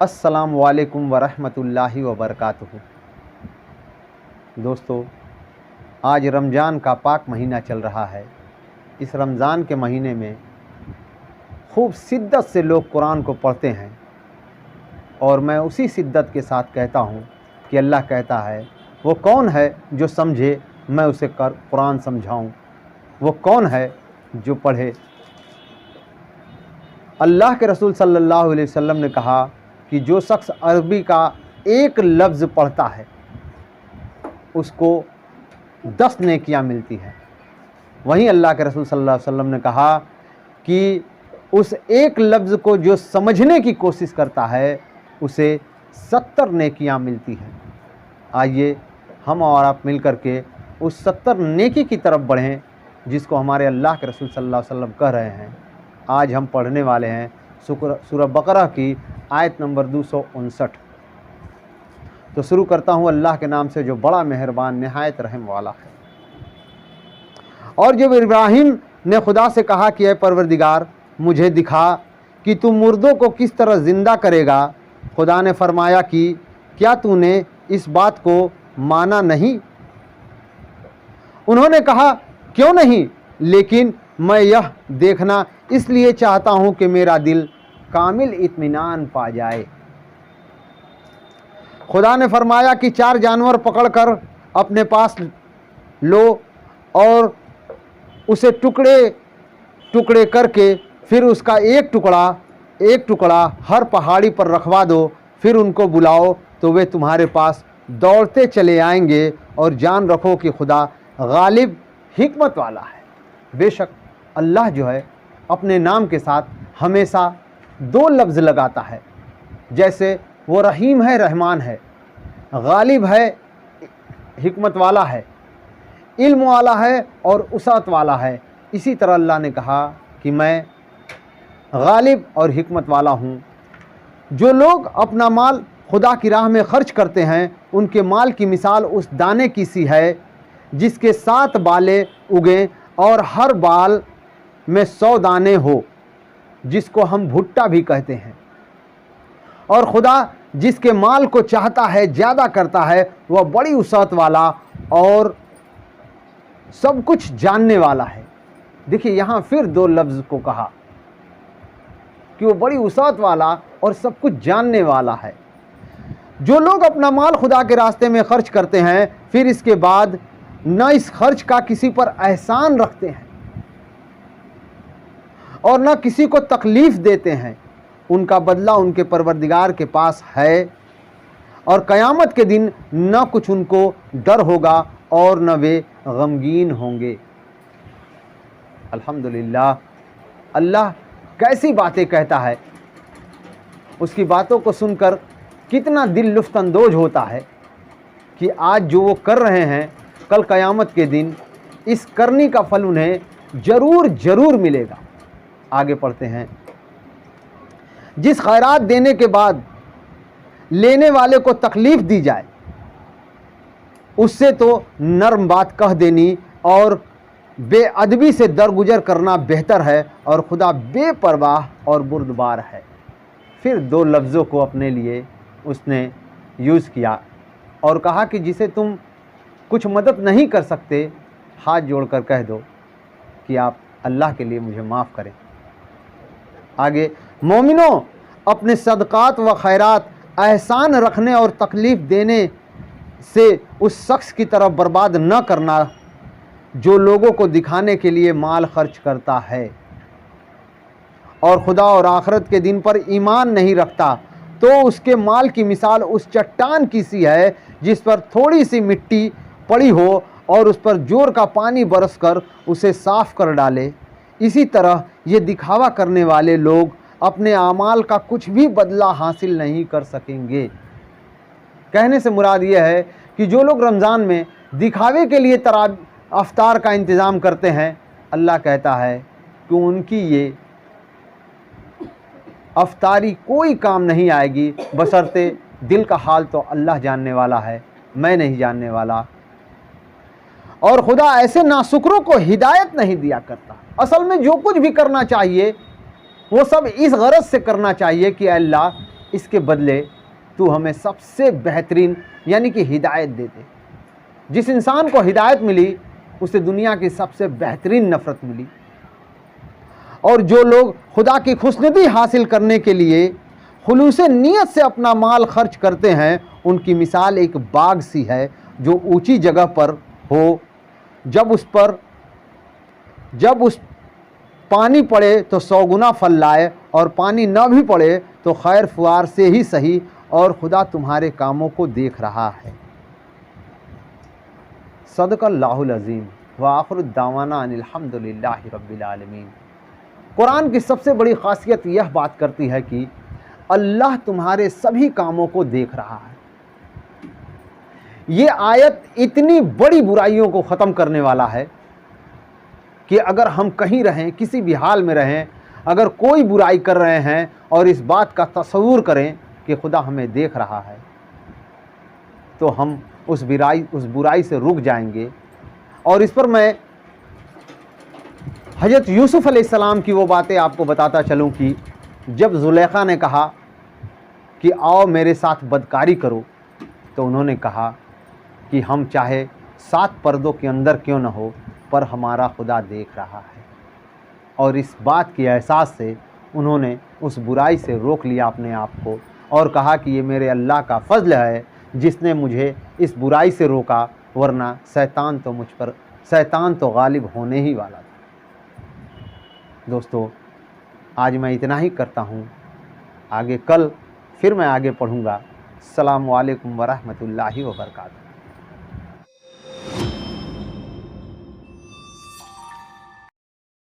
अस्सलामु अलैकुम वरहमतुल्लाहि वबरकातुहू। दोस्तों, आज रमज़ान का पाक महीना चल रहा है। इस रमज़ान के महीने में खूब शिद्दत से लोग कुरान को पढ़ते हैं और मैं उसी शिद्दत के साथ कहता हूँ कि अल्लाह कहता है, वो कौन है जो समझे मैं उसे कुरान समझाऊँ, वो कौन है जो पढ़े। अल्लाह के रसूल सल्लल्लाहु अलैहि वसल्लम ने कहा कि जो शख्स अरबी का एक लफ्ज़ पढ़ता है उसको 10 नेकियां मिलती हैं। वहीं अल्लाह के रसूल सल्लल्लाहु अलैहि वसल्लम ने कहा कि उस एक लफ्ज़ को जो समझने की कोशिश करता है उसे 70 नेकियां मिलती हैं। आइए हम और आप मिल कर के उस 70 नेकी की तरफ बढ़ें जिसको हमारे अल्लाह के रसूल सल्लल्लाहु अलैहि वसल्लम कह रहे हैं। आज हम पढ़ने वाले हैं सूरह बकरा की आयत नंबर 259। तो शुरू करता हूँ अल्लाह के नाम से जो बड़ा मेहरबान निहायत रहम वाला है। और जब इब्राहिम ने खुदा से कहा कि ऐ परवरदिगार, मुझे दिखा कि तू मुर्दों को किस तरह ज़िंदा करेगा, खुदा ने फरमाया कि क्या तूने इस बात को माना नहीं? उन्होंने कहा, क्यों नहीं, लेकिन मैं यह देखना इसलिए चाहता हूँ कि मेरा दिल कामिल इत्मीनान पा जाए। खुदा ने फरमाया कि 4 जानवर पकड़कर अपने पास लो और उसे टुकड़े टुकड़े करके फिर उसका एक टुकड़ा हर पहाड़ी पर रखवा दो। फिर उनको बुलाओ तो वे तुम्हारे पास दौड़ते चले आएंगे और जान रखो कि खुदा गालिब हिकमत वाला है। बेशक अल्लाह जो है अपने नाम के साथ हमेशा 2 लफ्ज़ लगाता है। जैसे वो रहीम है, रहमान है, गालिब है, हिकमत वाला है, इल्म वाला है और उसात वाला है। इसी तरह अल्लाह ने कहा कि मैं गालिब और हिकमत वाला हूँ। जो लोग अपना माल खुदा की राह में खर्च करते हैं उनके माल की मिसाल उस दाने की सी है जिसके 7 बालें उगें और हर बाल में 100 दाने हो, जिसको हम भुट्टा भी कहते हैं। और खुदा जिसके माल को चाहता है ज़्यादा करता है, वह बड़ी उसात वाला और सब कुछ जानने वाला है। देखिए यहाँ फिर 2 लफ्ज़ को कहा कि वो बड़ी उसात वाला और सब कुछ जानने वाला है। जो लोग अपना माल खुदा के रास्ते में खर्च करते हैं फिर इसके बाद न इस खर्च का किसी पर एहसान रखते हैं और न किसी को तकलीफ़ देते हैं, उनका बदला उनके परवरदिगार के पास है और क़यामत के दिन न कुछ उनको डर होगा और न वे गमगीन होंगे। अल्हम्दुलिल्लाह, अल्लाह कैसी बातें कहता है। उसकी बातों को सुनकर कितना दिल लुफ्तंदोज होता है कि आज जो वो कर रहे हैं कल क़यामत के दिन इस करनी का फल उन्हें ज़रूर मिलेगा। आगे पढ़ते हैं। जिस खैरात देने के बाद लेने वाले को तकलीफ़ दी जाए उससे तो नर्म बात कह देनी और बेअदबी से दरगुजर करना बेहतर है और खुदा बेपरवाह और बुर्दबार है। फिर 2 लफ्ज़ों को अपने लिए उसने यूज़ किया और कहा कि जिसे तुम कुछ मदद नहीं कर सकते, हाथ जोड़कर कह दो कि आप अल्लाह के लिए मुझे माफ़ करें। आगे, मोमिनों, अपने सदक़ात व खैरात एहसान रखने और तकलीफ़ देने से उस शख्स की तरफ बर्बाद न करना जो लोगों को दिखाने के लिए माल खर्च करता है और खुदा और आखिरत के दिन पर ईमान नहीं रखता, तो उसके माल की मिसाल उस चट्टान की सी है जिस पर थोड़ी सी मिट्टी पड़ी हो और उस पर जोर का पानी बरसकर उसे साफ़ कर डाले। इसी तरह ये दिखावा करने वाले लोग अपने आमाल का कुछ भी बदला हासिल नहीं कर सकेंगे। कहने से मुराद ये है कि जो लोग रमज़ान में दिखावे के लिए अफ्तार का इंतज़ाम करते हैं, अल्लाह कहता है कि उनकी ये अफ्तारी कोई काम नहीं आएगी, बशर्ते दिल का हाल तो अल्लाह जानने वाला है, मैं नहीं जानने वाला। और खुदा ऐसे नाशुक्रों को हिदायत नहीं दिया करता। असल में जो कुछ भी करना चाहिए वो सब इस गरज से करना चाहिए कि अल्लाह इसके बदले तू हमें सबसे बेहतरीन यानी कि हिदायत दे दे। जिस इंसान को हिदायत मिली उसे दुनिया की सबसे बेहतरीन नफ़रत मिली। और जो लोग खुदा की खुशनुदी हासिल करने के लिए खुलूसे नियत से अपना माल खर्च करते हैं, उनकी मिसाल एक बाग सी है जो ऊंची जगह पर हो। जब उस पानी पड़े तो 100 गुना फल लाए, और पानी न भी पड़े तो खैर फुआर से ही सही, और खुदा तुम्हारे कामों को देख रहा है। सदक़ल्लाहुल अज़ीम व आखिरु दावाना अनिल हम्दुलिल्लाहि रब्बिल आलमीन। कुरान की सबसे बड़ी खासियत यह बात करती है कि अल्लाह तुम्हारे सभी कामों को देख रहा है। ये आयत इतनी बड़ी बुराइयों को ख़त्म करने वाला है कि अगर हम कहीं रहें, किसी भी हाल में रहें, अगर कोई बुराई कर रहे हैं और इस बात का तसव्वुर करें कि खुदा हमें देख रहा है, तो हम उस बुराई से रुक जाएंगे। और इस पर मैं हज़रत यूसुफ़ अलैहिस्सलाम की वो बातें आपको बताता चलूं कि जब ज़ुलेखा ने कहा कि आओ मेरे साथ बदकारी करो, तो उन्होंने कहा कि हम चाहे 7 पर्दों के अंदर क्यों न हो, पर हमारा खुदा देख रहा है। और इस बात के एहसास से उन्होंने उस बुराई से रोक लिया अपने आप को और कहा कि ये मेरे अल्लाह का फ़ज़ल है जिसने मुझे इस बुराई से रोका, वरना शैतान तो गालिब होने ही वाला था। दोस्तों, आज मैं इतना ही करता हूँ। आगे कल फिर मैं आगे पढ़ूँगा। अस्सलामु अलैकुम व रहमतुल्लाहि व बरकातहू।